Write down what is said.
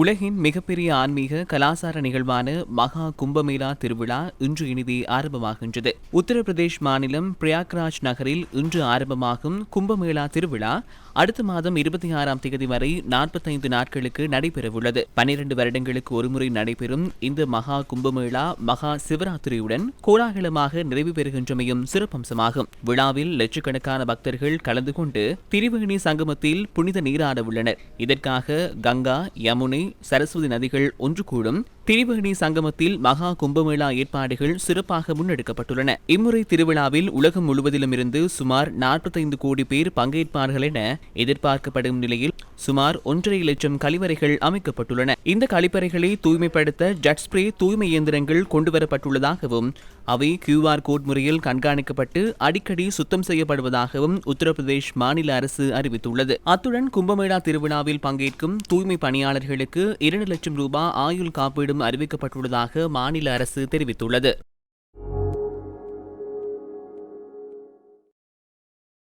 உலகின் மிகப்பெரிய ஆன்மீக கலாசார நிகழ்வான மகா கும்பமேளா திருவிழா இன்று இனிதே ஆரம்பமாகின்றது. உத்தரப்பிரதேஷ் மாநிலம் பிரயாக்ராஜ் நகரில் இன்று ஆரம்பமாகும் கும்பமேளா திருவிழா அடுத்த மாதம் 26ஆம் தேதி வரை 45 நாட்களுக்கு நடைபெறவுள்ளது. 12 வருடங்களுக்கு ஒருமுறை நடைபெறும் இந்த மகா கும்பமேளா மகா சிவராத்திரியுடன் கோலாகலமாக நிறைவு பெறுகின்றமையும் சிறப்பம்சமாகும். விழாவில் லட்சக்கணக்கான பக்தர்கள் கலந்து கொண்டு திரிவேணி சங்கமத்தில் புனித நீராட உள்ளனர். இதற்காக கங்கா, யமுனை, சரஸ்வதி நதிகள் ஒன்று கூடும் திரிவேணி சங்கமத்தில் மகா கும்பமேளா ஏற்பாடுகள் சிறப்பாக முன்னெடுக்கப்பட்டுள்ளன. இம்முறை திருவிழாவில் உலகம் முழுவதிலும் இருந்து சுமார் 45 கோடி பேர் பங்கேற்பார்கள் என எதிர்பார்க்கப்படும் நிலையில் சுமார் 1.5 லட்சம் கழிவறைகள் அமைக்கப்பட்டுள்ளன. இந்த கழிப்பறைகளை தூய்மைப்படுத்த ஜெட் ஸ்ப்ரே தூய்மை இயந்திரங்கள் கொண்டுவரப்பட்டுள்ளதாகவும் அவை QR கோட் முறையில் கண்காணிக்கப்பட்டு அடிக்கடி சுத்தம் செய்யப்படுவதாகவும் உத்தரப்பிரதேஷ் மாநில அரசு அறிவித்துள்ளது. அத்துடன் கும்பமேளா திருவிழாவில் பங்கேற்கும் தூய்மை பணியாளர்களுக்கு 2 லட்சம் ரூபாய் ஆயுள் காப்பீடும் அறிவிக்கப்பட்டுள்ளதாக மாநில அரசு தெரிவித்துள்ளது.